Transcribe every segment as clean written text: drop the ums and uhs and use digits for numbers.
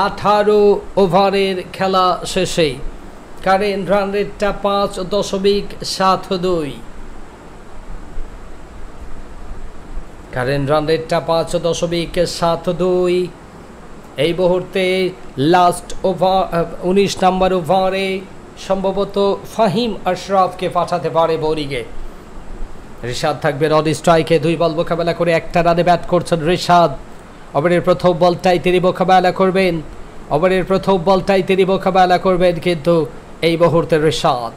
18 ওভারের খেলা শেষে কারেন্ট রান রেটটা 5.72। কারেন্ট রান রেটটা 5.72। এই মুহূর্তে লাস্ট ওভার 19 নম্বর ওভারে সম্ভবত ফাহিম আশরাফকে পাঠাতে পারে বোলিংয়ে। রিশাদ থাকবে অন স্ট্রাইকে, 2 বল মোকাবেলা করে 1 রানে ব্যাট করছেন রিশাদ। ওভারের প্রথম বলটাই তিনি মোকাবেলা করবেন, ওভারের প্রথম বলটাই তিনি মোকাবেলা করবেন কিন্তু এই মুহূর্তে রিশাদ।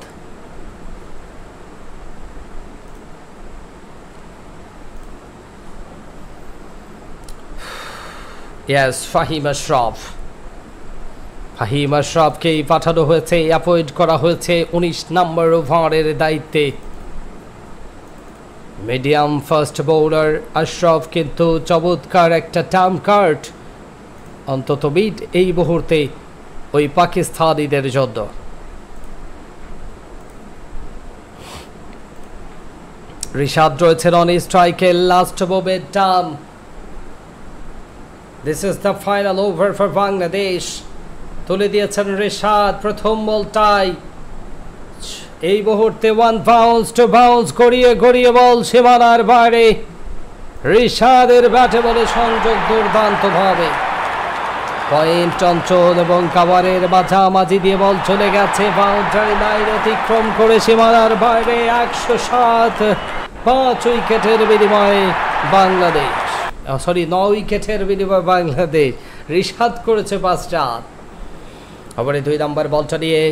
ইয়েস, ফাহিম আশরাফ। ফাহিম আশরাফকেই পাঠানো হয়েছে, অ্যাপয়েন্ট করা হয়েছে 19 নম্বর ওভারের দায়িত্বে। মিডিয়াম ফাস্ট বোলার আশরাফ কিন্তু চমৎকার একটা টার্ম কার্ড অন্তত মিড এই মুহূর্তে ওই পাকিস্তানিদের জন্য। রিশাদ রয়েছেন অন স্ট্রাইকে, last momentum. This is the final over for Bangladesh. তুলে দিয়েছেন রিশাদ প্রথম বলটাই। এই মুহূর্তে 1 বাউন্স 2 বাউন্স গড়িয়ে গড়িয়ে বল সীমানার বাইরে। রিশাদের ব্যাটে বলে সংযোগ দুর্দান্ত ভাবে। পয়েন্ট অঞ্চল এবং কাভারের মাঝামাঝি দিয়ে বল চলে গেছে বাউন্ডারি লাইন অতিক্রম করে সীমানার বাইরে। 107, 5 উইকেটের বিনিময়ে বাংলাদেশ, 9 উইকেটের বিনিময়ে বাংলাদেশ। রিশাদ করেছে 5 রান। ওভারে 2 নম্বর বলটা নিয়ে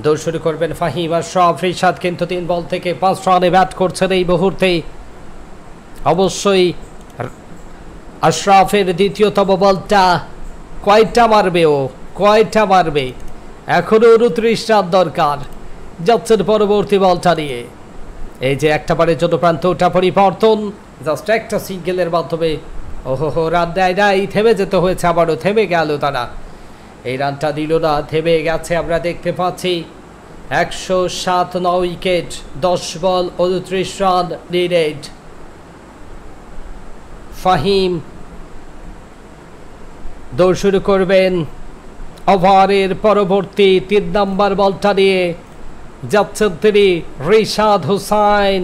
দৌড় শুরু করবেন ফাহিম আশরাফ। রিশাদ কিন্তু 3 বল থেকে 5 রানে ব্যাট করছেন এই মুহূর্তে। অবশ্যই আশরাফের দ্বিতীয়তম বলটা কয়টা মারবে, কয়টা মারবে? এখনো 29 রান দরকার। যাচ্ছেন পরবর্তী বলটা নিয়ে। এই যে একটা বারের জন্য প্রান্তটা পরিবর্তন, জাস্ট একটা সিঙ্গেলের মাধ্যমে ওহো রান দেয় নাই, থেমে যেতে হয়েছে, আবারও থেমে গেল তারা। এই রানটা দিল না, থেমে গেছে আমরা দেখতে পাচ্ছি। 107, 9 উইকেট, 10 বল 29 রান নিডেড। ফাহিম দৌড় শুরু করবেন ওভারের পরবর্তী 3 নম্বর বলটা নিয়ে। যাচ্ছেন তিনি রিশাদ হুসাইন।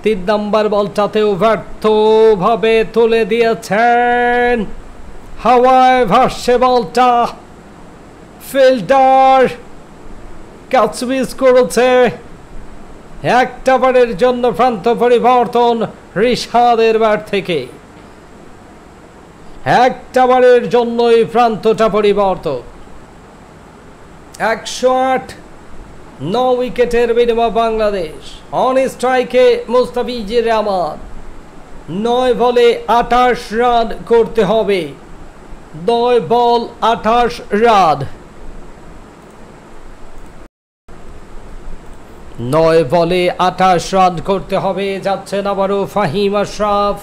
3 নম্বর বলটাতেও ব্যর্থভাবে তুলে দিয়েছেন। হাওয়ায় ভাসছে বলটা, ফিল্ডার ক্যাচ মিস করেছে। একটা বারের জন্য প্রান্ত পরিবর্তন রিশাদের ব্যাট থেকে। একটা বারের জন্যই প্রান্তটা পরিবর্তন। 108, 9 উইকেটের বিনিময়ে বাংলাদেশ। অন স্ট্রাইকে মুস্তাফিজুর রহমান। 9 বলে 28 রান করতে হবে। 9 বল 28 রান। 9 বলে 28 রান করতে হবে। যাচ্ছেন আবারও ফাহিম আশরাফ।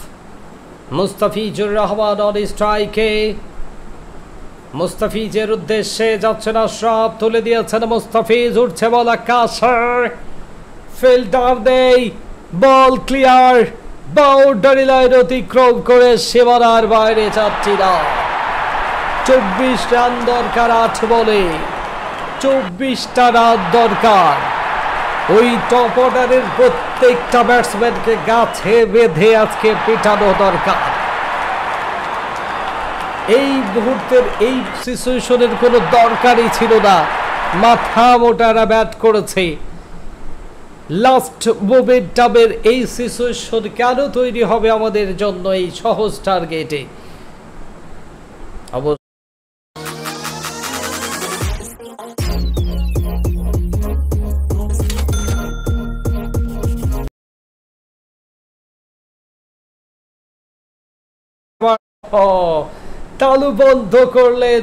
মুস্তাফিজুর রহমান অন স্ট্রাইকে। মুস্তাফিজের উদ্দেশ্যে যাচ্ছেন আশরাফ, তুলে দিয়েছেন মুস্তাফিজ। উঠছে বল আকাশে, ফিল্ডার নেই, বল ক্লিয়ার, বাউন্ডারি লাইন অতিক্রম করে সীমানার বাইরে। 4টি রান, 24 রান দরকার। 8 বলে 24টা রান দরকার। ওই টপ অর্ডারের প্রত্যেকটা ব্যাটসম্যানকে গাছে বেঁধে আজকে পিটানো দরকার। এই মুহূর্তের এই সিচুয়েশনের কোনো দরকারই ছিল না। মাথা মোটারা ব্যাট করেছে। লাস্ট মোমেন্টামের এই সিচুয়েশন কেন তৈরি হবে আমাদের জন্য এই সহজ টার্গেটে? তালু বন্ধ করলেন,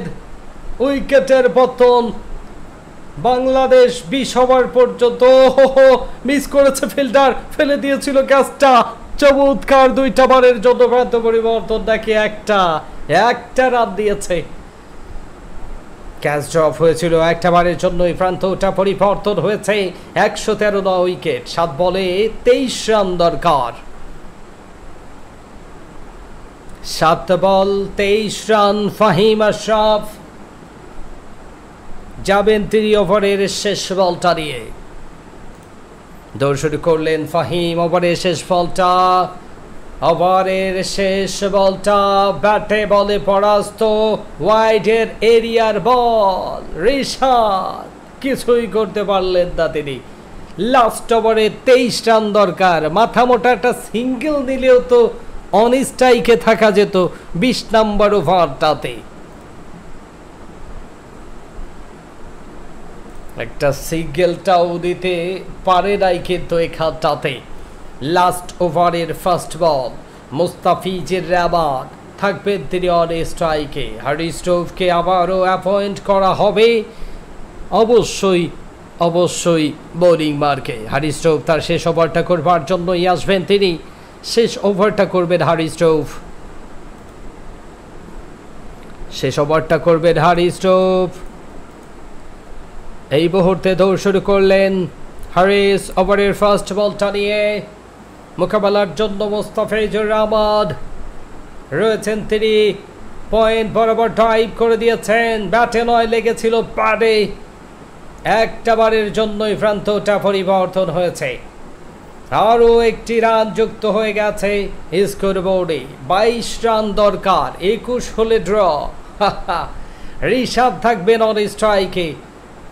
উইকেটের পতন। বাংলাদেশ 20 ওভার পর্যন্ত মিস করেছে ফিল্ডার, ফেলে দিয়েছিল ক্যাচটা। চমৎকার 2টা বারের জন্য প্রান্ত পরিবর্তন, নাকি একটা রান দিয়েছে। ক্যাচ ড্রপ হয়েছিল একটা বারের জন্যই প্রান্তটা পরিবর্তন হয়েছে। 113, 9 উইকেট, 7 বলে 23 রান দরকার। 7 বল 23 রান। ফাহিম আশরাফ যাবেন 3 ওভারের শেষ বলটা নিয়ে। দৌড় শুরু করলেন ফাহিম, ওভারের শেষ বলটা, ওভারের শেষ বলটা ব্যাটে বলে পরাস্ত, ওয়াইডের এরিয়ার বল, রিশাদ কিছুই করতে পারলেন না তিনি। লাস্ট ওভারে 23 রান দরকার, মাথা মোটা একটা সিঙ্গেল নিলেও তো অন স্ট্রাইকে থাকা যেত 20 নম্বর ওভারটাতে। একটা সিঙ্গেলটাও দিতে পারে নাই কিন্তু এখানটাতে। লাস্ট ওভারের ফার্স্ট বল, মুস্তাফিজের রহমান থাকবেন তিনি অন স্ট্রাইকে। হারি স্টোভকে আবারও অ্যাপয়েন্ট করা হবে অবশ্যই অবশ্যই বোলিং মার্কে। হারি স্টোভ তার শেষ ওভারটা করবার জন্যই আসবেন তিনি, শেষ ওভারটা করবেন হারি স্টোভ, শেষ ওভারটা করবেন হারি স্টোভ। এই মুহূর্তে দৌড় শুরু করলেন হারিস, ওভারের ফার্স্ট বলটা নিয়ে মোকাবেলার জন্য মুস্তাফিজুর রহমান রয়েছেন তিনি, পয়েন্ট বরাবর ড্রাইভ করে দিয়েছেন, ব্যাটে নয় লেগেছিল প্যাডে, একটা বারের জন্যই প্রান্তটা পরিবর্তন হয়েছে, আরও একটি রান যুক্ত হয়ে গেছে স্কোর বোর্ডে। 22 রান দরকার, 21 হলে ড্র। রিশাদ থাকবেন অন স্ট্রাইকে,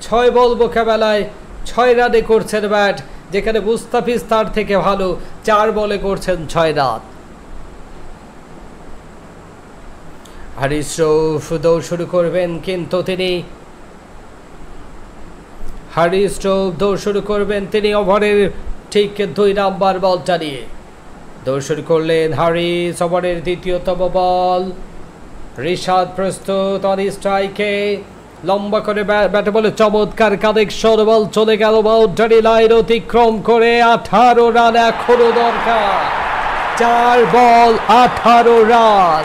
6 বল মোকাবেলায় 6 রানে করছেন ব্যাট, যেখানে মুস্তাফিজ তার থেকে ভালো 4 বলে করছেন 6 রান। হারিস রৌফ দৌড় শুরু করবেন কিন্তু তিনি, হারিস রৌফ দৌড় শুরু করবেন তিনি ওভারের ঠিক 2 নাম্বার বলটা নিয়ে। দৌড় শুরু করলেন হারিস, ওভারের দ্বিতীয়তম বল, রিশাদ প্রস্তুত অন স্ট্রাইকে, লম্বা করে ব্যাটে বলে চমৎকার কানেকশন, বল চলে গেল বাউন্ডারি লাইন অতিক্রম করে। 18 রান এখনো দরকার, 4 বল 18 রান,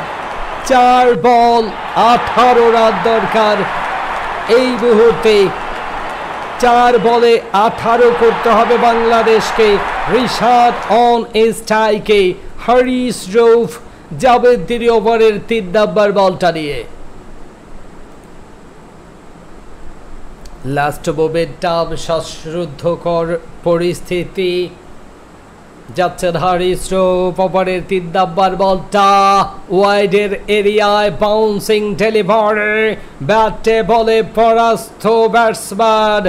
4 বল 18 রান দরকার এই মুহূর্তে। 4 বলে 18 করতে হবে বাংলাদেশকে। রিশাদ অন স্ট্রাইকে, হারিস রৌফ যাবেন তিনি ওভারের 3 নাম্বার বলটা নিয়ে। লাস্ট মোমেন্টাম, শ্বাসরুদ্ধকর পরিস্থিতি, যাচ্ছেন হারিস রৌফ, ওভারের 3 নাম্বার বলটা ওয়াইডের এরিয়ায়, বাউন্সিং ডেলিভারি, ব্যাটে বলে পরাস্ত ব্যাটসম্যান।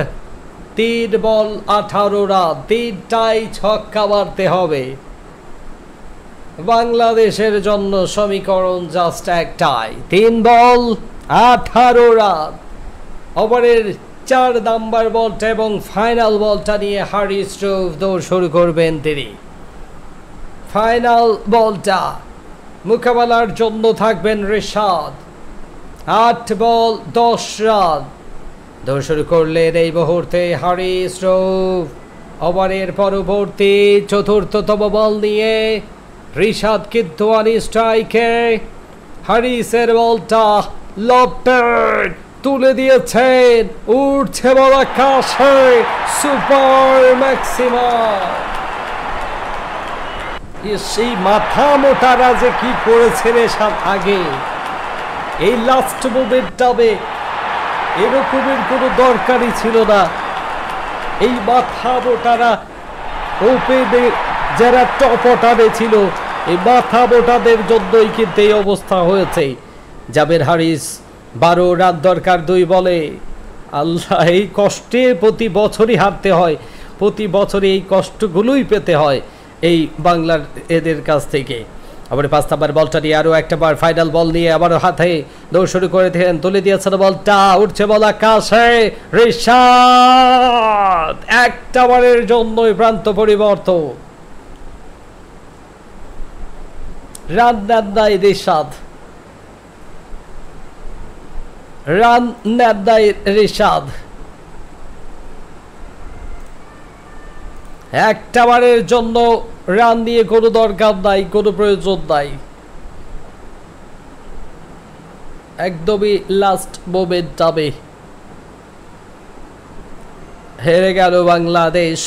3 বল 18 রান, 3টাই ছক্কা মারতে হবে বাংলাদেশের জন্য। সমীকরণ জাস্ট একটাই, 3 বল 18 রান। ওভারের 4 নাম্বার বলটা এবং ফাইনাল বলটা নিয়ে হারিস রৌফ দৌড় শুরু করবেন তিনি। ফাইনাল বলটা মোকাবেলার জন্য থাকবেন রিশাদ, 8 বল 10 রান। দৌড় শুরু করলেন এই মুহূর্তে হারিস রৌফ, ওভারের পরবর্তী 4র্থতম বল নিয়ে রিশাদ কিন্তু অন স্ট্রাইকে। হারিসের বলটা লফটেড, তুলে দিয়েছেন, উঠছে বল আকাশে, সুপার ম্যাক্সিমাম। সেই মাথা মোটারা যে কি করেছেন এসব আগে, এই লাস্ট মোমেন্টামে এরকমের কোনো দরকারই ছিল না। এই মাথা মোটারা ওপেনে যারা টপ অর্ডারে ছিল, এই মাথা মোটাদের জন্যই কিন্তু এই অবস্থা হয়েছে। জাবের হারিস 12 রান দরকার 2 বলে। আল্লাহ, এই কষ্টে প্রতি বছরই হারতে হয়, প্রতি বছরই এই কষ্টগুলোই পেতে হয় এই বাংলার এদের কাছ থেকে। আবার 5 নাম্বার বলটা নিয়ে আরও একটা বার ফাইনাল বল নিয়ে আবারও হাতে দৌড় শুরু করে দিলেন, তুলে দিয়েছেন বলটা, উঠছে বল আকাশে, রিশাদ একটা বারের জন্যই প্রান্ত পরিবর্তন। রান নেন নাই রিশাদ, রান নেন নাই রিশাদ, একটা বারের জন্য রান দিয়ে কোনো দরকার নাই, কোনো প্রয়োজন নাই, একদমই লাস্ট মোমেন্টামে হেরে গেল Bangladesh.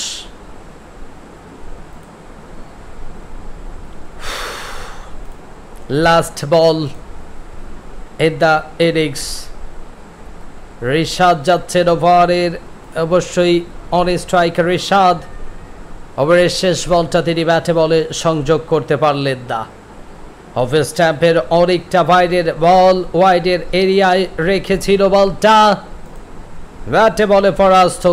Last ball in the innings, Rishad যাচ্ছেন ওভারের অবশ্যই অন স্ট্রাইকার রিশাদ। ওভারের শেষ বলটা তিনি ব্যাটে বলে সংযোগ করতে পারলেন না। অফ স্ট্যাম্পের অনেকটা বাইরের বল, ওয়াইডের এরিয়ায় রেখেছিল বলটা, ব্যাটে বলে পরাস্ত